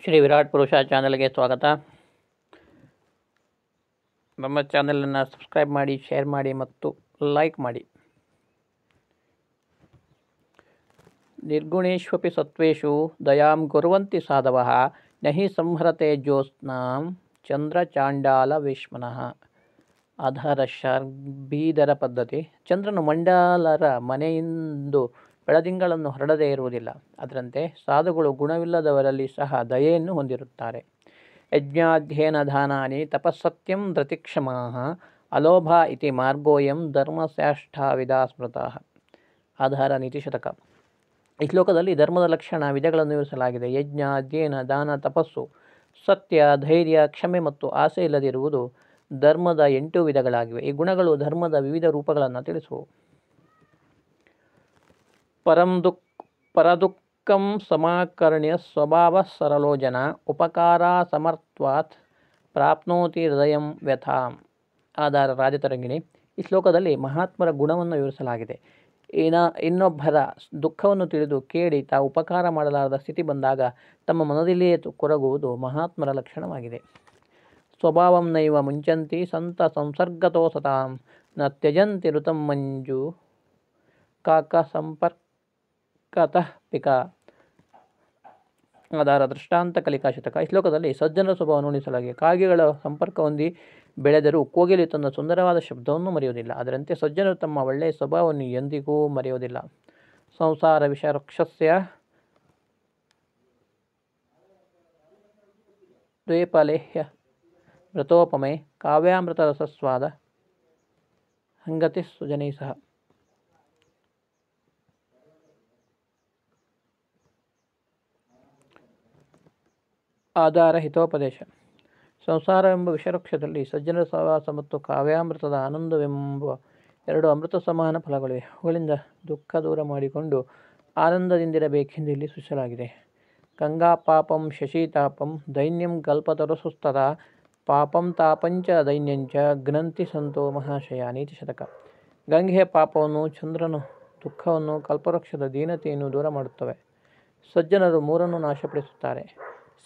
ಶ್ರೀ ವಿರಾಟ್ ಪುರುಷ ಚಾನಲ್ಗೆ ಸ್ವಾಗತ. ನಮ್ಮ ಚಾನಲನ್ನು ಸಬ್ಸ್ಕ್ರೈಬ್ ಮಾಡಿ, ಶೇರ್ ಮಾಡಿ ಮತ್ತು ಲೈಕ್ ಮಾಡಿ. ನಿರ್ಗುಣೇಶ್ವಪಿ ಸತ್ವೇಷು ದಯಾಂ ಕುರ್ವಂತಿ ಸಾಧವಃ ನಹಿ ಸಂಹರತೆ ಜ್ಯೋತ್ಸ್ನಾಂ ಚಂದ್ರಚಾಂಡಾಲ ವೇಶ್ಮನಃ. ಆಧಾರ ಶಾರ್ಬೀದರ ಪದ್ಧತಿ. ಚಂದ್ರನು ಮಂಡಲರ ಮನೆಯಿಂದು ಬೆಳದಿಂಗಳನ್ನು ಹರಡದೇ ಇರುವುದಿಲ್ಲ. ಅದರಂತೆ ಸಾಧುಗಳು ಗುಣವಿಲ್ಲದವರಲ್ಲಿ ಸಹ ದಯೆಯನ್ನು ಹೊಂದಿರುತ್ತಾರೆ. ಯಜ್ಞಾಧ್ಯಯನ ದಾನಾನಿ ತಪಸ್ಸತ್ಯಂ ಧೃತಿಕ್ಷಮಾಃ ಅಲೋಭ ಇತಿ ಮಾರ್ಗೋಯಂ ಧರ್ಮಶ್ರೇಷ್ಠವಿದಾ ಸ್ಮೃತಃ. ಆಧಾರ ನೀತಿಶತಕ. ಈ ಶ್ಲೋಕದಲ್ಲಿ ಧರ್ಮದ ಲಕ್ಷಣ ವಿಧಗಳನ್ನು ವಿವರಿಸಲಾಗಿದೆ. ಯಜ್ಞ, ಅಧ್ಯಯನ, ದಾನ, ತಪಸ್ಸು, ಸತ್ಯ, ಧೈರ್ಯ, ಕ್ಷಮೆ ಮತ್ತು ಆಸೆ ಇಲ್ಲದಿರುವುದು ಧರ್ಮದ 8 ವಿಧಗಳಾಗಿವೆ. ಈ ಗುಣಗಳು ಧರ್ಮದ ವಿವಿಧ ರೂಪಗಳನ್ನು ತಿಳಿಸುವು. ಪರದುಃಖಂ ಸಮಾಕರ್ಣ್ಯ ಸ್ವಭಾವ ಸರಳೋ ಜನ ಉಪಕಾರ ಸಮರ್ಥವಾತ್ ಪ್ರಾಪ್ನೋತಿ ಹೃದಯಂ ವ್ಯಥಾಂ. ಆಧಾರ ರಾಜತರಂಗಿಣಿ. ಈ ಶ್ಲೋಕದಲ್ಲಿ ಮಹಾತ್ಮರ ಗುಣವನ್ನು ವಿವರಿಸಲಾಗಿದೆ. ಇನ್ನೊಬ್ಬರ ದುಃಖವನ್ನು ತಿಳಿದು ಕೇಳಿ ತಾವು ಉಪಕಾರ ಮಾಡಲಾರದ ಸ್ಥಿತಿ ಬಂದಾಗ ತಮ್ಮ ಮನದಲ್ಲಿಯೇ ಕೊರಗುವುದು ಮಹಾತ್ಮರ ಲಕ್ಷಣವಾಗಿದೆ. ಸ್ವಭಾವಂ ನೈವ ಮುಂಚಂತಿ ಸಂತ ಸಂಸರ್ಗತೋ ಸತಾಂ ನ ತ್ಯಜಂತಿ ಋತಂ ಮಂಜು ಕಾಕ ಸಂಪರ್ಕತಃ ಪಿಕ. ಆಧಾರ ದೃಷ್ಟಾಂತ ಕಲಿಕಾ ಶತಕ. ಈ ಶ್ಲೋಕದಲ್ಲಿ ಸಜ್ಜನರ ಸ್ವಭಾವವನ್ನು ಉಣಿಸಲಾಗಿದೆ. ಕಾಗೆಗಳ ಸಂಪರ್ಕ ಹೊಂದಿ ಬೆಳೆದರೂ ಕೋಗಿಲೆ ತನ್ನ ಸುಂದರವಾದ ಶಬ್ದವನ್ನು ಮರೆಯುವುದಿಲ್ಲ. ಅದರಂತೆ ಸಜ್ಜನರು ತಮ್ಮ ಒಳ್ಳೆಯ ಸ್ವಭಾವವನ್ನು ಎಂದಿಗೂ ಮರೆಯುವುದಿಲ್ಲ. ಸಂಸಾರ ವಿಷವೃಕ್ಷಸ್ಯ ದ್ವೇಪಲೇಹ್ಯ ಮೃತೋಪಮೆ ಕಾವ್ಯಾಮೃತ ರಸಸ್ವಾದ ಹಂಗತಿ ಸುಜನೈ ಸಹ. ಆಧಾರ ಹಿತೋಪದೇಶ. ಸಂಸಾರವೆಂಬ ವಿಷವೃಕ್ಷದಲ್ಲಿ ಸಜ್ಜನರ ಸಹವಾಸ ಮತ್ತು ಕಾವ್ಯಾಮೃತದ ಆನಂದವೆಂಬ 2 ಅಮೃತ ಸಮಾನ ಫಲಗಳಿವೆ. ಅವುಗಳಿಂದ ದುಃಖ ದೂರ ಮಾಡಿಕೊಂಡು ಆನಂದದಿಂದಿರಬೇಕೆಂದು ಇಲ್ಲಿ ಸೂಚಿಸಲಾಗಿದೆ. ಗಂಗಾ ಪಾಪಂ ಶಶೀತಾಪಂ ದೈನ್ಯಂ ಕಲ್ಪತರುಸುಸ್ತದ ಪಾಪಂ ತಾಪಂಚ ದೈನ್ಯಂಚ ಘ್ನಂತಿ ಸಂತೋ ಮಹಾಶಯ. ನೀತಿಶತಕ. ಗಂಗೆಯ ಪಾಪವನ್ನು, ಚಂದ್ರನು ದುಃಖವನ್ನು, ಕಲ್ಪವೃಕ್ಷದ ದೀನತೆಯನ್ನು ದೂರ ಮಾಡುತ್ತವೆ. ಸಜ್ಜನರು 3 ನಾಶಪಡಿಸುತ್ತಾರೆ.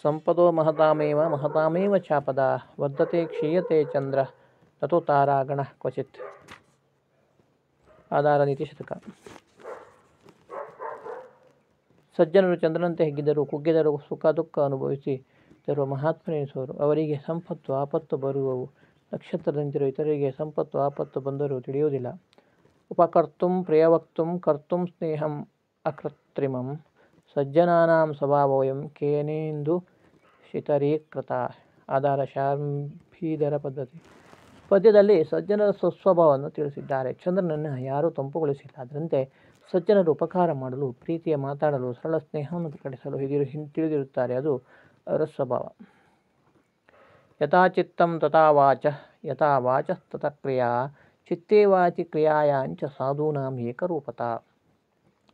ಸಂಪದೋ ಮಹತಾಮೇವ ಚಾಪದ ವರ್ಧತೆ ಕ್ಷೀಯತೆ ಚಂದ್ರ ತತು ತಾರಾಗಣ ಕ್ವಚಿತ್. ಆಧಾರ ನೀತಿಶತಕ. ಸಜ್ಜನರು ಚಂದ್ರನಂತೆ ಹಿಗ್ಗಿದರೂ ಕುಗ್ಗಿದರೂ ಸುಖ ದುಃಖ ಅನುಭವಿಸಿದರೂ ಮಹಾತ್ಮರೆನಿಸುವರು. ಅವರಿಗೆ ಸಂಪತ್ತು ಆಪತ್ತು ಬರುವವು ನಕ್ಷತ್ರದಂತಿರುವ ಇತರರಿಗೆ ಸಂಪತ್ತು ಆಪತ್ತು ಬಂದರೂ ತಿಳಿಯುವುದಿಲ್ಲ. ಉಪಕರ್ತುಂ ಪ್ರಿಯವಕ್ತುಂ ಕರ್ತುಂ ಸ್ನೇಹಂ ಅಕೃತ್ರಿಮಂ ಸಜ್ಜನಾನಾಂ ಸ್ವಭಾವೋಯಂ ಕೇನೇಂದು ಶಿತರೀಕೃತ. ಆಧಾರ ಶಾರ್ಬೀದರ ಪದ್ಧತಿ. ಪದ್ಯದಲ್ಲಿ ಸಜ್ಜನರ ಸ್ವಸ್ವಭಾವವನ್ನು ತಿಳಿಸಿದ್ದಾರೆ. ಚಂದ್ರನನ್ನು ಯಾರೂ ತಂಪುಗೊಳಿಸಿಲ್ಲ. ಅದರಂತೆ ಸಜ್ಜನರು ಉಪಕಾರ ಮಾಡಲು, ಪ್ರೀತಿಯ ಮಾತಾಡಲು, ಸರಳ ಸ್ನೇಹವನ್ನು ಪ್ರಕಟಿಸಲು ತಿಳಿದಿರುತ್ತಾರೆ. ಅದು ಅವರ ಸ್ವಭಾವ. ಯಥಾ ಚಿತ್ತಂ ತಥಾ ವಾಚಃ ಯಥಾ ವಾಚಃ ತಥಾ ಕ್ರಿಯಾ ಚಿತ್ತೇ ವಾಚಿ ಕ್ರಿಯಾಯಾಂಚ ಸಾಧೂನಾಂ ಏಕರೂಪತಾ.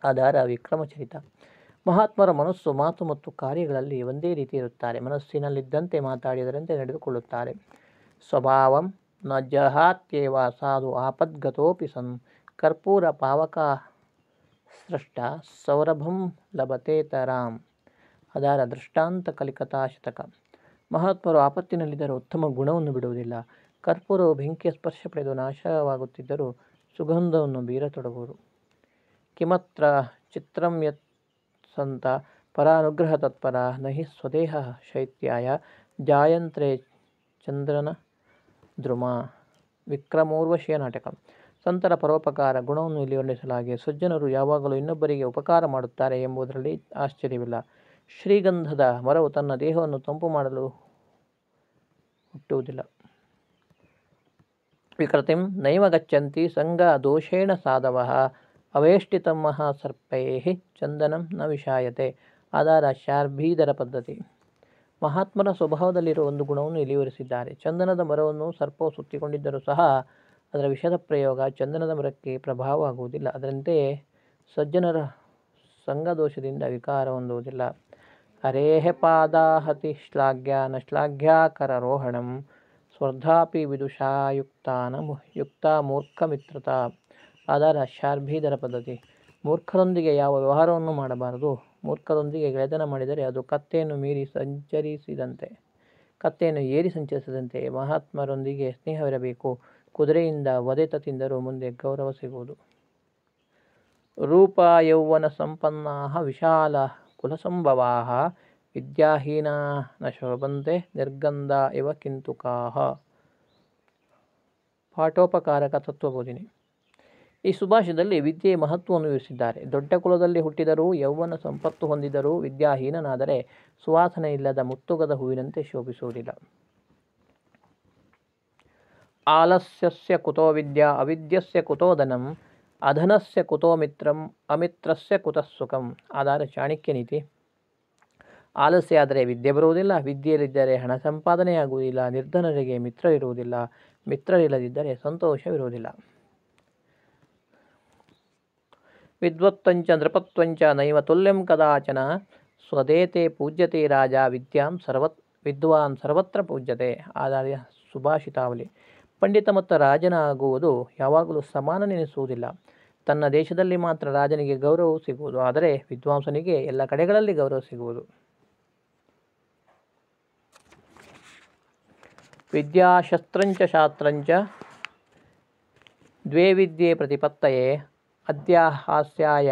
ಆಧಾರ ವಿಕ್ರಮಚರಿತ. ಮಹಾತ್ಮರ ಮನಸ್ಸು, ಮಾತು ಮತ್ತು ಕಾರ್ಯಗಳಲ್ಲಿ ಒಂದೇ ರೀತಿ ಇರುತ್ತಾರೆ. ಮನಸ್ಸಿನಲ್ಲಿದ್ದಂತೆ ಮಾತಾಡಿದರಂತೆ ನಡೆದುಕೊಳ್ಳುತ್ತಾರೆ. ಸ್ವಭಾವಂ ನ ಜಹಾತ್ಯೇವ ಸಾಧು ಆಪದ್ಗತೋಪಿ ಸನ್ ಕರ್ಪೂರ ಪಾವಕ ಸೃಷ್ಟ ಸೌರಭಂ ಲಭತೇತರಾಂ. ಆಧಾರ ದೃಷ್ಟಾಂತ ಕಲಿಕತಾ ಶತಕ. ಮಹಾತ್ಮರು ಆಪತ್ತಿನಲ್ಲಿದ್ದರೂ ಉತ್ತಮ ಗುಣವನ್ನು ಬಿಡುವುದಿಲ್ಲ. ಕರ್ಪೂರವು ಬೆಂಕಿಯ ಸ್ಪರ್ಶ ಪಡೆದು ನಾಶವಾಗುತ್ತಿದ್ದರೂ ಸುಗಂಧವನ್ನು ಬೀರತೊಡಗುವರು. ಕಿಮತ್ರ ಚಿತ್ರಂ ಯತ್ ಸಂತ ಪರಾನುಗ್ರಹ ತತ್ಪರ ನಹಿ ಸ್ವದೇಹ ಶೈತ್ಯಾಯ ಜಾಯಂತ್ರೆ ಚಂದ್ರನ ದ್ರುಮ. ವಿಕ್ರಮೋರ್ವಶಿಯ ನಾಟಕ. ಸಂತರ ಪರೋಪಕಾರ ಗುಣವನ್ನು ಇಲ್ಲಿ ವರ್ಣಿಸಲಾಗಿದೆ. ಸಜ್ಜನರು ಯಾವಾಗಲೂ ಇನ್ನೊಬ್ಬರಿಗೆ ಉಪಕಾರ ಮಾಡುತ್ತಾರೆ ಎಂಬುದರಲ್ಲಿ ಆಶ್ಚರ್ಯವಿಲ್ಲ. ಶ್ರೀಗಂಧದ ಮರವು ತನ್ನ ದೇಹವನ್ನು ತಂಪು ಮಾಡಲು ಹುಟ್ಟುವುದಿಲ್ಲ. ವಿಕೃತಿಂ ನೈವ ಗಚ್ಚಂತಿ ಸಂಗ ದೋಷೇಣ ಸಾಧವಃ ಅವೇಷ್ಟಿತಂ ಮಹಾಸರ್ಪೈಃ ಚಂದನಂ ನ ವಿಷಾಯತೆ. ಆಧಾರ ಶಾರ್ಬೀದರ ಪದ್ಧತಿ. ಮಹಾತ್ಮರ ಸ್ವಭಾವದಲ್ಲಿರುವ ಒಂದು ಗುಣವನ್ನು ಇಲ್ಲಿ ವಿವರಿಸಿದ್ದಾರೆ. ಚಂದನದ ಮರವನ್ನು ಸರ್ಪವು ಸುತ್ತಿಕೊಂಡಿದ್ದರೂ ಸಹ ಅದರ ವಿಷದ ಪ್ರಯೋಗ ಚಂದನದ ಮರಕ್ಕೆ ಪ್ರಭಾವ ಆಗುವುದಿಲ್ಲ. ಅದರಂತೆಯೇ ಸಜ್ಜನರ ಸಂಘದೋಷದಿಂದ ವಿಕಾರ ಹೊಂದುವುದಿಲ್ಲ. ಹರೇಃ ಪಾದಾಹತಿ ಶ್ಲಾಘ್ಯ ನ ಶ್ಲಾಘ್ಯಾಕರರೋಹಣಂ ಸ್ವರ್ಧಾಪಿ ವಿದುಷಾ ಯುಕ್ತ ಮೂರ್ಖ ಮಿತ್ರತಾ. ಆಧಾರ ಶಾರ್ಬೀದರ ಪದ್ಧತಿ. ಮೂರ್ಖರೊಂದಿಗೆ ಯಾವ ವ್ಯವಹಾರವನ್ನು ಮಾಡಬಾರದು. ಮೂರ್ಖರೊಂದಿಗೆ ಗೆಳೆತನ ಮಾಡಿದರೆ ಅದು ಕತ್ತೆಯನ್ನು ಏರಿ ಸಂಚರಿಸದಂತೆ. ಮಹಾತ್ಮರೊಂದಿಗೆ ಸ್ನೇಹವಿರಬೇಕು. ಕುದುರೆಯಿಂದ ಒದೆತ ತಿಂದರೂ ಮುಂದೆ ಗೌರವ ಸಿಗುವುದು. ರೂಪ ಯೌವನ ಸಂಪನ್ನಾ ವಿಶಾಲ ಕುಲಸಂಭವಾ ವಿದ್ಯಾಹೀನಾ ನ ಶೋಭಂತೆ ನಿರ್ಗಂಧ ಇವ ಕಿಂತುಕಾಃ. ಪಾಠೋಪಕಾರಕ ತತ್ವಬೋಧಿನಿ. ಈ ಸುಭಾಷಿತದಲ್ಲಿ ವಿದ್ಯೆಯ ಮಹತ್ವವನ್ನು ವಿವರಿಸಿದ್ದಾರೆ. ದೊಡ್ಡ ಕುಲದಲ್ಲಿ ಹುಟ್ಟಿದರೂ ಯೌವನ ಸಂಪತ್ತು ಹೊಂದಿದರೂ ವಿದ್ಯಾಹೀನನಾದರೆ ಸುವಾಸನೆ ಇಲ್ಲದ ಮುತ್ತುಗದ ಹೂವಿನಂತೆ ಶೋಭಿಸುವುದಿಲ್ಲ. ಆಲಸ್ಯಸ್ಯ ಕುತೋ ವಿದ್ಯಾ ಅವಿದ್ಯಸ್ಯ ಕುತೋ ಧನಂ ಅಧನಸ್ಯ ಕುತೋ ಮಿತ್ರಂ ಅಮಿತ್ರಸ್ಯ ಕುತಃ ಸುಖಂ. ಆಧಾರ ಚಾಣಕ್ಯ ನೀತಿ. ಆಲಸ್ಯ ಆದರೆ ವಿದ್ಯೆ ಬರುವುದಿಲ್ಲ, ವಿದ್ಯೆಯಲ್ಲಿದ್ದರೆ ಹಣ ಸಂಪಾದನೆಯಾಗುವುದಿಲ್ಲ, ನಿರ್ಧನರಿಗೆ ಮಿತ್ರರಿರುವುದಿಲ್ಲ, ಮಿತ್ರರಿಲ್ಲದಿದ್ದರೆ ಸಂತೋಷವಿರುವುದಿಲ್ಲ. ವಿದ್ವತ್ತಂಚ ನೃಪತ್ವಂಚ ನೈವ ತುಲ್ಯಂ ಕದಾಚನ ಸ್ವದೇತೆ ಪೂಜ್ಯತೆ ರಾಜ ವಿದ್ವಾನ್ ಸರ್ವತ್ರ ಪೂಜ್ಯತೆ. ಆಧಾರ್ಯ ಸುಭಾಷಿತಾವಲಿ. ಪಂಡಿತ ಮತ್ತು ರಾಜನಾಗುವುದು ಯಾವಾಗಲೂ ಸಮಾನನೆನಿಸುವುದಿಲ್ಲ. ತನ್ನ ದೇಶದಲ್ಲಿ ಮಾತ್ರ ರಾಜನಿಗೆ ಗೌರವವು ಸಿಗುವುದು, ಆದರೆ ವಿದ್ವಾಂಸನಿಗೆ ಎಲ್ಲ ಕಡೆಗಳಲ್ಲಿ ಗೌರವ ಸಿಗುವುದು. ವಿದ್ಯಾಶಸ್ತ್ರಂಚ ಶಾಸ್ತ್ರಂಚ ದ್ವೇ ವಿದ್ಯೆ ಪ್ರತಿಪತ್ತಯೇ ಅಧ್ಯಾಹಾಸ್ಯಾಯ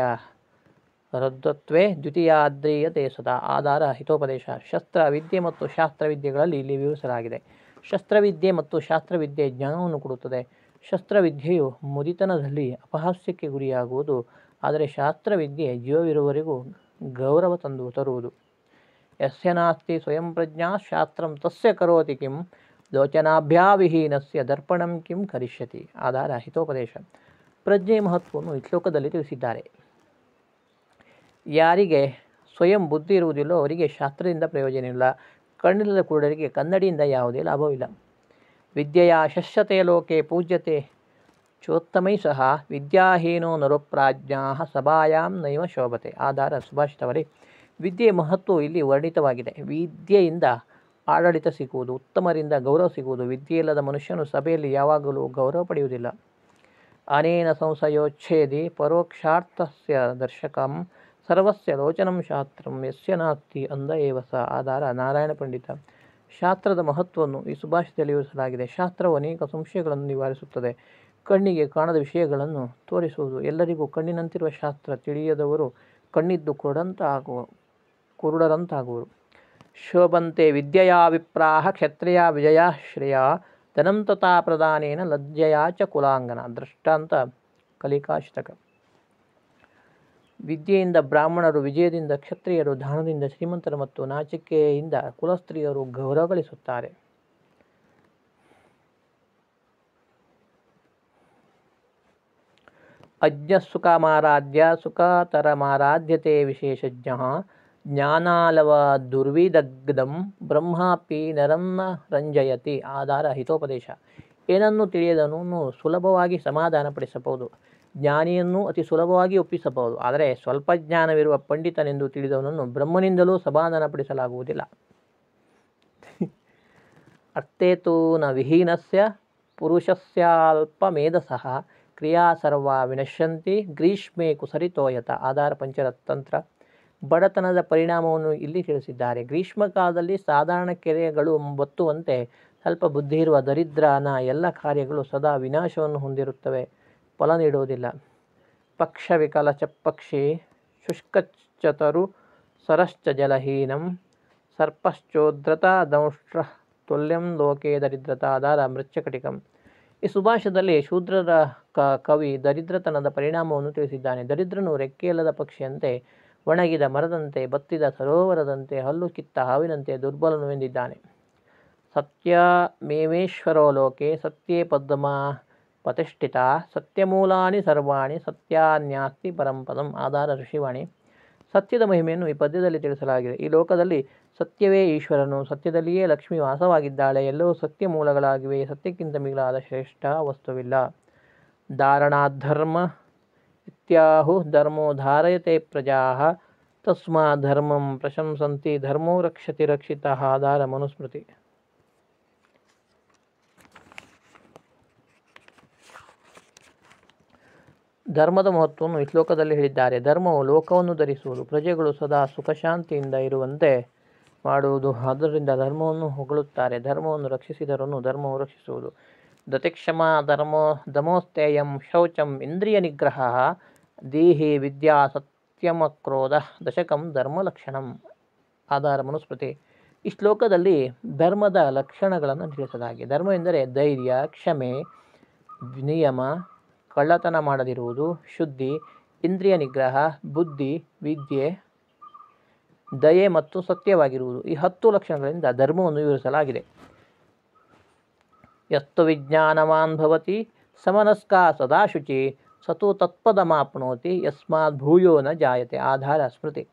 ರದ್ಧತ್ವೇ ದ್ವಿತೀಯಾದ್ರೀಯತೆ ಸದಾ. ಆಧಾರ ಹಿತೋಪದೇಶ. ಶಸ್ತ್ರ ವಿದ್ಯೆ ಮತ್ತು ಶಾಸ್ತ್ರವಿದ್ಯೆಗಳಲ್ಲಿ ಇಲ್ಲಿ ವಿವರಿಸಲಾಗಿದೆ. ಶಸ್ತ್ರವಿದ್ಯೆ ಮತ್ತು ಶಾಸ್ತ್ರವಿದ್ಯೆ ಜ್ಞಾನವನ್ನು ಕೊಡುತ್ತದೆ. ಶಸ್ತ್ರವಿದ್ಯೆಯು ಮುದಿತನದಲ್ಲಿ ಅಪಹಾಸ್ಯಕ್ಕೆ ಗುರಿಯಾಗುವುದು, ಆದರೆ ಶಾಸ್ತ್ರವಿದ್ಯೆ ಜೀವವಿರುವವರೆಗೂ ಗೌರವ ತರುವುದು. ಯಸ್ಯ ನಾಸ್ತಿ ಸ್ವಯಂ ಪ್ರಜ್ಞಾ ಶಾಸ್ತ್ರಂ ತಸ್ಯ ಕರೋತಿ ಕಿಂ ಲೋಚನಾಭ್ಯಾವಿಹೀನಸ್ಯ ದರ್ಪಣಂ ಕಿಂ ಕರಿಷ್ಯತಿ. ಆಧಾರ ಹಿತೋಪದೇಶ. ಪ್ರಜ್ಞೆಯ ಮಹತ್ವವನ್ನು ಈ ಶ್ಲೋಕದಲ್ಲಿ ತಿಳಿಸಿದ್ದಾರೆ. ಯಾರಿಗೆ ಸ್ವಯಂ ಬುದ್ಧಿ ಇರುವುದಿಲ್ಲೋ ಅವರಿಗೆ ಶಾಸ್ತ್ರದಿಂದ ಪ್ರಯೋಜನವಿಲ್ಲ. ಕಣ್ಣಿಲ್ಲದ ಕುರುಡರಿಗೆ ಕನ್ನಡಿಯಿಂದ ಯಾವುದೇ ಲಾಭವಿಲ್ಲ. ವಿದ್ಯೆಯ ಶಸ್ಯತೆ ಲೋಕೆ ಪೂಜ್ಯತೆ ಚೋತ್ತಮೈ ಸಹ ವಿದ್ಯಾಹೀನೋ ನರೋಪ್ರಾಜ್ಞಾ ಸಭಾಯಾಂ ನೈವ ಶೋಭತೆ. ಆಧಾರ ಸುಭಾಷಿತವಲಿ. ವಿದ್ಯೆಯ ಮಹತ್ವವು ಇಲ್ಲಿ ವರ್ಣಿತವಾಗಿದೆ. ವಿದ್ಯೆಯಿಂದ ಆಡಳಿತ ಸಿಗುವುದು, ಉತ್ತಮರಿಂದ ಗೌರವ ಸಿಗುವುದು. ವಿದ್ಯೆಯಿಲ್ಲದ ಮನುಷ್ಯನು ಸಭೆಯಲ್ಲಿ ಯಾವಾಗಲೂ ಗೌರವ ಪಡೆಯುವುದಿಲ್ಲ. ಅನೇನ ಸಂಶಯೋಚ್ಛೇದಿ ಪರೋಕ್ಷಾರ್ಥಸ್ಯ ದರ್ಶಕಂ ಸರ್ವಸ್ಯ ಲೋಚನಂ ಶಾಸ್ತ್ರಂ ಯಸ್ಯ ನಾಸ್ತಿ ಅಂಧ ಏವ ಸ. ಆಧಾರ ನಾರಾಯಣ ಪಂಡಿತ. ಶಾಸ್ತ್ರದ ಮಹತ್ವವನ್ನು ಈ ಸುಭಾಷಿತದಲ್ಲಿ ವಿವರಿಸಲಾಗಿದೆ. ಶಾಸ್ತ್ರವು ಅನೇಕ ಸಂಶಯಗಳನ್ನು ನಿವಾರಿಸುತ್ತದೆ. ಕಣ್ಣಿಗೆ ಕಾಣದ ವಿಷಯಗಳನ್ನು ತೋರಿಸುವುದು. ಎಲ್ಲರಿಗೂ ಕಣ್ಣಿನಂತಿರುವ ಶಾಸ್ತ್ರ ತಿಳಿಯದವರು ಕಣ್ಣಿದ್ದು ಕುರುಡರಂತಾಗುವರು. ಶೋಭಂತೆ ವಿದ್ಯೆಯಾ ವಿಪ್ರಾಹ ಕ್ಷತ್ರಿಯ ವಿಜಯಾ ಶ್ರೇಯ ಧನಂ ತಥಾ ಪ್ರದಾನೇನ ಲಜ್ಜೆಯಾ ಚ ಕುಲಾಂಗನ. ದೃಷ್ಟಾಂತ ಕಲಿಕಾಶತಕ. ವಿದ್ಯೆಯಿಂದ ಬ್ರಾಹ್ಮಣರು, ವಿಜಯದಿಂದ ಕ್ಷತ್ರಿಯರು, ದಾನದಿಂದ ಶ್ರೀಮಂತರು ಮತ್ತು ನಾಚಿಕೆಯಿಂದ ಕುಲಸ್ತ್ರೀಯರು ಗೌರವ ಗಳಿಸುತ್ತಾರೆ. ಅಜ್ಞಃಸುಖಮಾರಾಧ್ಯ ಸುಖತರಮಾರಾಧ್ಯತೆ ವಿಶೇಷಜ್ಞಃ ಜ್ಞಾನಾಲವ ದುರ್ವಿದಗ್ಧಂ ಬ್ರಹ್ಮಾಪಿ ನರನ್ನ ರಂಜಯತಿ. ಆಧಾರ ಹಿತೋಪದೇಶ. ಏನನ್ನು ತಿಳಿಯದವನನ್ನು ಸುಲಭವಾಗಿ ಸಮಾಧಾನಪಡಿಸಬಹುದು, ಜ್ಞಾನಿಯನ್ನು ಅತಿ ಸುಲಭವಾಗಿ ಒಪ್ಪಿಸಬಹುದು. ಆದರೆ ಸ್ವಲ್ಪ ಜ್ಞಾನವಿರುವ ಪಂಡಿತನೆಂದು ತಿಳಿದವನನ್ನು ಬ್ರಹ್ಮನಿಂದಲೂ ಸಮಾಧಾನಪಡಿಸಲಾಗುವುದಿಲ್ಲ. ಅರ್ಥೇತು ನ ವಿಹೀನಸ್ಯ ಪುರುಷಸ್ಯಾಲ್ಪಮೇಧಸಃ ಕ್ರಿಯಾ ಸರ್ವಾ ವಿನಶ್ಯಂತಿ ಗ್ರೀಷ್ಮೆ ಕುಸರಿತೋಯತ. ಆಧಾರ ಪಂಚತಂತ್ರ. ಬಡತನದ ಪರಿಣಾಮವನ್ನು ಇಲ್ಲಿ ತಿಳಿಸಿದ್ದಾರೆ. ಗ್ರೀಷ್ಮ ಕಾಲದಲ್ಲಿ ಸಾಧಾರಣ ಕೆರೆಗಳು ಬತ್ತುವಂತೆ ಸ್ವಲ್ಪ ಬುದ್ಧಿ ಇರುವ ದರಿದ್ರನ ಎಲ್ಲ ಕಾರ್ಯಗಳು ಸದಾ ವಿನಾಶವನ್ನು ಹೊಂದಿರುತ್ತವೆ, ಫಲ ನೀಡುವುದಿಲ್ಲ. ಪಕ್ಷ ವಿಕಲ ಚ ಪಕ್ಷಿ ಶುಷ್ಕಚ್ಚತರು ಸರಶ್ಚ ಜಲಹೀನಂ ಸರ್ಪಶ್ಚೋದ್ರತ ದಂಷ್ಟ್ರ ತುಲ್ಯಂ ಲೋಕೆ ದರಿದ್ರತ. ಆಧಾರ ಮೃಚ್ಛಕಟಿಕಂ. ಈ ಸುಭಾಷಿತದಲ್ಲಿ ಶೂದ್ರರ ಕವಿ ದರಿದ್ರತನದ ಪರಿಣಾಮವನ್ನು ತಿಳಿಸಿದ್ದಾನೆ. ದರಿದ್ರನು ರೆಕ್ಕೆಯಿಲ್ಲದ ಪಕ್ಷಿಯಂತೆ, ಒಣಗಿದ ಮರದಂತೆ, ಬತ್ತಿದ ಸರೋವರದಂತೆ, ಹಲ್ಲು ಕಿತ್ತ ಹಾವಿನಂತೆ ದುರ್ಬಲನು ಎಂದಿದ್ದಾನೆ. ಸತ್ಯಮೇವೇಶ್ವರೋ ಲೋಕೆ ಸತ್ಯೇ ಪದ್ಮ ಪ್ರತಿಷ್ಠಿತ ಸತ್ಯಮೂಲಾನಿ ಸರ್ವಾಣಿ ಸತ್ಯಾನ್ಯಾಸ್ತಿ ಪರಂಪದಂ. ಆಧಾರ ಋಷಿವಾಣಿ. ಸತ್ಯದ ಮಹಿಮೆಯನ್ನು ಈ ಪದ್ಯದಲ್ಲಿ ತಿಳಿಸಲಾಗಿದೆ. ಈ ಲೋಕದಲ್ಲಿ ಸತ್ಯವೇ ಈಶ್ವರನು, ಸತ್ಯದಲ್ಲಿಯೇ ಲಕ್ಷ್ಮಿ ವಾಸವಾಗಿದ್ದಾಳೆ. ಎಲ್ಲವೂ ಸತ್ಯ ಮೂಲಗಳಾಗಿವೆ. ಸತ್ಯಕ್ಕಿಂತ ಮಿಗಿಲಾದ ಶ್ರೇಷ್ಠ ವಸ್ತುವಿಲ್ಲ. ಧಾರಣಾಧರ್ಮ ಇತ್ಯಾಹು ಧರ್ಮೋ ಧಾರಯತೆ ಪ್ರಜಾಃ ತಸ್ಮಾತ್ ಧರ್ಮಂ ಪ್ರಶಂಸಂತಿ ಧರ್ಮೋ ರಕ್ಷತಿ ರಕ್ಷಿತಃ. ಆಧಾರ ಮನುಸ್ಮೃತಿ. ಧರ್ಮದ ಮಹತ್ವವನ್ನು ಈ ಶ್ಲೋಕದಲ್ಲಿ ಹೇಳಿದ್ದಾರೆ. ಧರ್ಮವು ಲೋಕವನ್ನು ಧರಿಸುವುದು, ಪ್ರಜೆಗಳು ಸದಾ ಸುಖಶಾಂತಿಯಿಂದ ಇರುವಂತೆ ಮಾಡುವುದು. ಆದ್ದರಿಂದ ಧರ್ಮವನ್ನು ಹೊಗಳುತ್ತಾರೆ. ಧರ್ಮವನ್ನು ರಕ್ಷಿಸಿದರನ್ನು ಧರ್ಮವು ರಕ್ಷಿಸುವುದು. ದತಿಕ್ಷಮ ದಮೋಸ್ತೇಯಂ ಶೌಚಂ ಇಂದ್ರಿಯ ನಿಗ್ರಹ ದೇಹಿ ವಿದ್ಯಾ ಸತ್ಯಮಕ್ರೋಧ ದಶಕಂ ಧರ್ಮಲಕ್ಷಣಂ. ಆಧಾರ ಮನುಸ್ಮೃತಿ. ಈ ಶ್ಲೋಕದಲ್ಲಿ ಧರ್ಮದ ಲಕ್ಷಣಗಳನ್ನು ತಿಳಿಸಲಾಗಿದೆ. ಧರ್ಮ ಎಂದರೆ ಧೈರ್ಯ, ಕ್ಷಮೆ, ನಿಯಮ, ಕಳ್ಳತನ ಮಾಡದಿರುವುದು, ಶುದ್ಧಿ, ಇಂದ್ರಿಯ ನಿಗ್ರಹ, ಬುದ್ಧಿ, ವಿದ್ಯೆ, ದಯೆ ಮತ್ತು ಸತ್ಯವಾಗಿರುವುದು. ಈ 10 ಲಕ್ಷಣಗಳಿಂದ ಧರ್ಮವನ್ನು ವಿವರಿಸಲಾಗಿದೆ. ಯಸ್ತು ವಿಜ್ಞಾನವಾನ್ ಭವತಿ ಸಮನಸ್ಕ ಸದಾ ಶುಚಿ ಸತು ತತ್ಪದಮಾಪ್ನೋತಿ ಯಸ್ಮಾತ್ ಭೂಯೋ ನ ಜಾಯತೆ. ಆಧಾರ ಸ್ಮೃತಿ.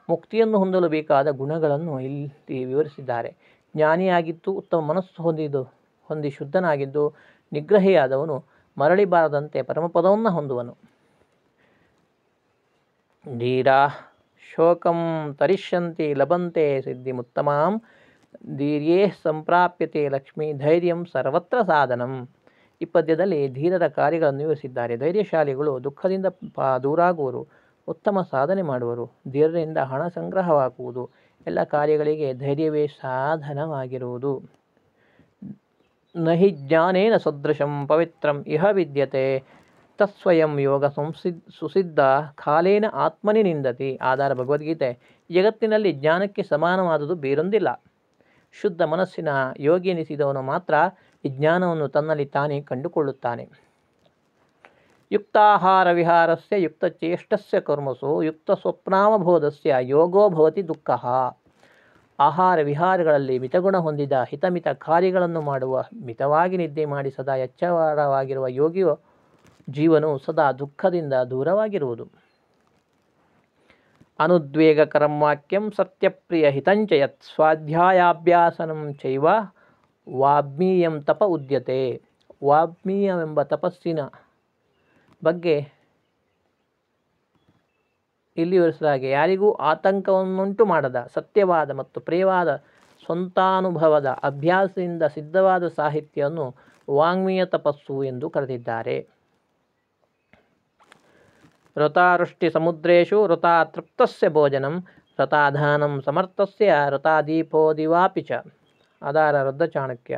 ಮುಕ್ತಿಯನ್ನು ಹೊಂದಲು ಬೇಕಾದ ಗುಣಗಳನ್ನು ಇಲ್ಲಿ ವಿವರಿಸಿದ್ದಾರೆ. ಜ್ಞಾನಿಯಾಗಿದ್ದು ಉತ್ತಮ ಮನಸ್ಸು ಹೊಂದಿ ಶುದ್ಧನಾಗಿದ್ದು ನಿಗ್ರಹಿಯಾದವನು ಮರಳಿ ಬಾರದಂತೆ ಪರಮಪದವನ್ನು ಹೊಂದುವನು. ಧೀರಾ ಶೋಕಂ ತರಿಷ್ಯಂತಿ ಲಭಂತೆ ಸಿದ್ಧಿಮುತ್ತಮಾಂ ಧೀರ್ಯೇ ಸಂಪ್ರಾಪ್ಯತೆ ಲಕ್ಷ್ಮಿ ಧೈರ್ಯಂ ಸರ್ವತ್ರ ಸಾಧನಂ. ಈ ಪದ್ಯದಲ್ಲಿ ಧೀರರ ಕಾರ್ಯಗಳನ್ನು ವಿವರಿಸಿದ್ದಾರೆ. ಧೈರ್ಯಶಾಲಿಗಳು ದುಃಖದಿಂದ ದೂರಾಗುವರು, ಉತ್ತಮ ಸಾಧನೆ ಮಾಡುವರು. ಧೀರರಿಂದ ಹಣ ಸಂಗ್ರಹವಾಗುವುದು. ಎಲ್ಲ ಕಾರ್ಯಗಳಿಗೆ ಧೈರ್ಯವೇ ಸಾಧನವಾಗಿರುವುದು. ನಹಿ ಜ್ಞಾನೇನ ಸದೃಶಂ ಪವಿತ್ರಂ ಇಹ ವಿದ್ಯತೆ ತತ್ಸ್ವಯಂ ಯೋಗ ಸುಸಿದ್ಧ ಕಾಲೇನ ಆತ್ಮನಿ ನಿಂದತಿ. ಆಧಾರ ಭಗವದ್ಗೀತೆ. ಜಗತ್ತಿನಲ್ಲಿ ಜ್ಞಾನಕ್ಕೆ ಸಮಾನವಾದುದು ಬೇರೊಂದಿಲ್ಲ. ಶುದ್ಧ ಮನಸ್ಸಿನ ಯೋಗಿ ಎನಿಸಿದವನು ಮಾತ್ರ ಈ ಜ್ಞಾನವನ್ನು ತನ್ನಲ್ಲಿ ತಾನೇ ಕಂಡುಕೊಳ್ಳುತ್ತಾನೆ. ಯುಕ್ತಾಹಾರ ವಿಹಾರಸ್ಯ ಯುಕ್ತಚೇಷ್ಟಸ್ಯ ಕರ್ಮಸು ಯುಕ್ತ ಸ್ವಪ್ನಾವಬೋಧಸ್ಯ ಯೋಗೋ ಭವತಿ ದುಃಖಃ. ಆಹಾರ ವಿಹಾರಗಳಲ್ಲಿ ಮಿತಗುಣ ಹೊಂದಿದ ಹಿತಮಿತ ಕಾರ್ಯಗಳನ್ನು ಮಾಡುವ, ಮಿತವಾಗಿ ನಿದ್ದೆ ಮಾಡಿ ಸದಾ ಎಚ್ಚರವಾಗಿರುವ ಯೋಗಿಯ ಜೀವನವು ಸದಾ ದುಃಖದಿಂದ ದೂರವಾಗಿರುವುದು. ಅನುದ್ವೇಗಕರಂ ವಾಕ್ಯಂ ಸತ್ಯಪ್ರಿಯ ಹಿತಂಚ ಯತ್ ಸ್ವಾಧ್ಯಾಯಾಭ್ಯಾಸನಂ ಚೈವ ವಾಗ್ಮೀಯಂ ತಪ ಉದ್ಯತೆ. ವಾಗ್ಮೀಯವೆಂಬ ತಪಸ್ಸಿನ ಬಗ್ಗೆ ಇಲ್ಲಿ ವಿವರಿಸಲಾಗಿ ಯಾರಿಗೂ ಆತಂಕವನ್ನುಂಟು ಮಾಡದ ಸತ್ಯವಾದ ಮತ್ತು ಪ್ರಿಯವಾದ ಸ್ವಂತಾನುಭವದ ಅಭ್ಯಾಸದಿಂದ ಸಿದ್ಧವಾದ ಸಾಹಿತ್ಯವನ್ನು ವಾಗ್ಮೀಯ ತಪಸ್ಸು ಎಂದು ಕರೆದಿದ್ದಾರೆ. ಋತಾವೃಷ್ಟಿ ಸಮುದ್ರೇಶು ಋತಾ ತೃಪ್ತಸ್ಯ ಭೋಜನಂ ಋತಾಧಾನಂ ಸಮರ್ಥಸ್ಯ ಋತಾದೀಪೋ ದಿವಾಪಿ ಚ. ಆಧಾರ ವೃದ್ಧ ಚಾಣಕ್ಯ.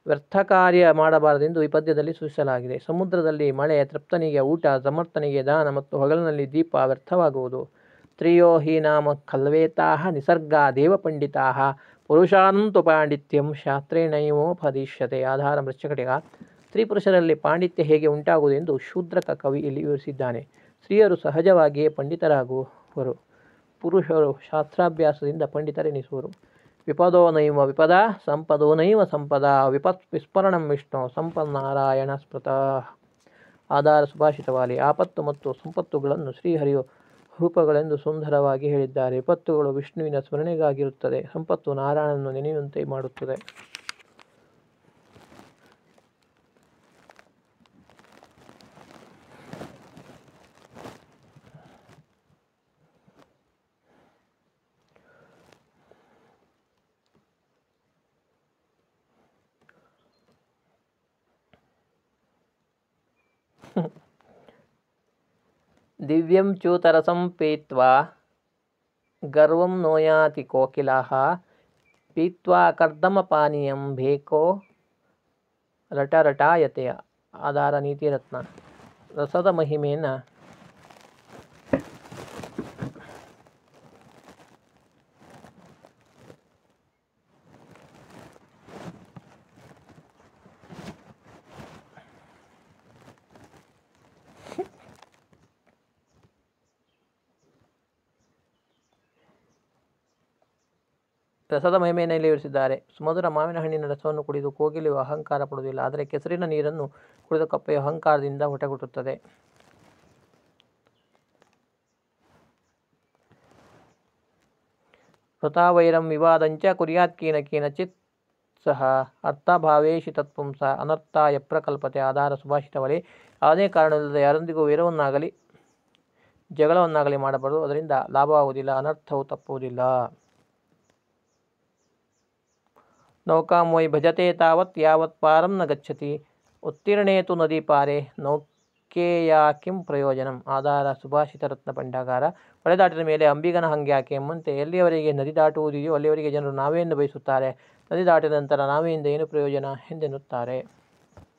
ವ್ಯರ್ಥ ಕಾರ್ಯ ಮಾಡಬಾರದೆಂದು ಈ ಪದ್ಯದಲ್ಲಿ ಸೂಚಿಸಲಾಗಿದೆ. ಸಮುದ್ರದಲ್ಲಿ ಮಳೆ ತೃಪ್ತನಿಗೆ ಊಟ, ಸಮರ್ಥನಿಗೆ ದಾನ ಮತ್ತು ಹಗಲಿನಲ್ಲಿ ದೀಪ ವ್ಯರ್ಥವಾಗುವುದು. ತ್ರಿಯೋ ಹಿ ನಾಮ ಖಲ್ವೇತಾಃ ನಿಸರ್ಗಾ ದೇವಪಂಡಿತಾಃ ಪುರುಷಾನಂತು ಪಾಂಡಿತ್ಯಂ ಶಾಸ್ತ್ರೇಣೈವೋಪದಿಶ್ಯತೆ. ಆಧಾರ ಮೃಚ್ಛಕಟಿಕ. ಸ್ತ್ರೀ ಪುರುಷರಲ್ಲಿ ಪಾಂಡಿತ್ಯ ಹೇಗೆ ಉಂಟಾಗುವುದೆಂದು ಶೂದ್ರಕ ಕವಿ ಇಲ್ಲಿ ವಿವರಿಸಿದ್ದಾನೆ. ಸ್ತ್ರೀಯರು ಸಹಜವಾಗಿಯೇ ಪಂಡಿತರಾಗುವರು, ಪುರುಷರು ಶಾಸ್ತ್ರಾಭ್ಯಾಸದಿಂದ ಪಂಡಿತರೆನಿಸುವರು. ವಿಪದೋ ನೈವ ವಿಪದ ಸಂಪದೋ ನೈವ ಸಂಪದ ವಿಸ್ಮರಣಂ ವಿಷ್ಣು ಸಂಪನ್ನಾರಾಯಣ ಸ್ಮೃತ. ಆಧಾರ ಸುಭಾಷಿತವಾಲಿ. ಆಪತ್ತು ಮತ್ತು ಸಂಪತ್ತುಗಳನ್ನು ಶ್ರೀಹರಿಯು ರೂಪಗಳೆಂದು ಸುಂದರವಾಗಿ ಹೇಳಿದ್ದಾರೆ. ವಿಪತ್ತುಗಳು ವಿಷ್ಣುವಿನ ಸ್ಮರಣೆಗಾಗಿರುತ್ತದೆ, ಸಂಪತ್ತು ನಾರಾಯಣನನ್ನು ನೆನೆಯುವಂತೆ ಮಾಡುತ್ತದೆ. ದಿವ್ಯಂ ಚ್ಯೂತರಸಂ ಪೀತ್ವಾ ಗರ್ವಂ ನೋಯಾತಿ ಕೋಕಿಲಾಃ ಪೀತ್ವಾ ಕರ್ದಮಪಾನೀಯಂ ಭೇಕೋ ರಟರಟಾಯತೆ. ಆಧಾರ ನೀತಿರತ್ನ. ರಸದ ಮಹಿಮೆಯನ್ನು ಇಲ್ಲಿ ವಿವರಿಸಿದ್ದಾರೆ. ಸುಮಧುರ ಮಾವಿನ ಹಣ್ಣಿನ ರಸವನ್ನು ಕುಡಿದು ಕೋಗಿಲೆಯು ಅಹಂಕಾರ ಪಡುವುದಿಲ್ಲ, ಆದರೆ ಕೆಸರಿನ ನೀರನ್ನು ಕುಡಿದ ಕಪ್ಪೆಯು ಅಹಂಕಾರದಿಂದ ಹೊಟಗುಟ್ಟುತ್ತದೆ. ವೃಥಾವೈರಂ ವಿವಾದಂಚ ಕುರ್ಯಾತ್ ಕೇನಚಿತ್ ಸಹ ಅರ್ಥಭಾವೇಶಿ ತತ್ಪುಂಸ ಅನರ್ಥಾಯ ಪ್ರಕಲ್ಪತೆ. ಆಧಾರ ಸುಭಾಷಿತವಳಿ. ಯಾವುದೇ ಕಾರಣವಿಲ್ಲದೆ ಯಾರೊಂದಿಗೂ ವೈರವನ್ನಾಗಲಿ ಜಗಳವನ್ನಾಗಲಿ ಮಾಡಬಾರದು, ಅದರಿಂದ ಲಾಭವಾಗುವುದಿಲ್ಲ, ಅನರ್ಥವು ತಪ್ಪುವುದಿಲ್ಲ. ನೌಕಾಂ ವೈ ಭಜತೆ ತಾವತ್ ಯಾವತ್ ಪಾರಂ ನ ಗಚ್ಚತಿ ಉತ್ತೀರ್ಣೇತು ನದಿ ಪಾರೆ ಲೋಕೇಯ ಕಿಂ ಪ್ರಯೋಜನಂ. ಆಧಾರ ಸುಭಾಷಿತ ರತ್ನ ಭಂಡಾಗಾರ. ಹೊಳೆ ದಾಟಿದ ಮೇಲೆ ಅಂಬಿಗನ ಹಂಗ್ಯಾಕೆ ಎಂಬಂತೆ ಎಲ್ಲಿಯವರೆಗೆ ನದಿ ದಾಟುವುದಿದೆಯೋ ಅಲ್ಲಿಯವರೆಗೆ ಜನರು ನಾವೆಯನ್ನು ಬಯಸುತ್ತಾರೆ, ನದಿ ದಾಟಿದ ನಂತರ ನಾವೆಯಿಂದ ಏನು ಪ್ರಯೋಜನ ಎಂದೆನ್ನುತ್ತಾರೆ.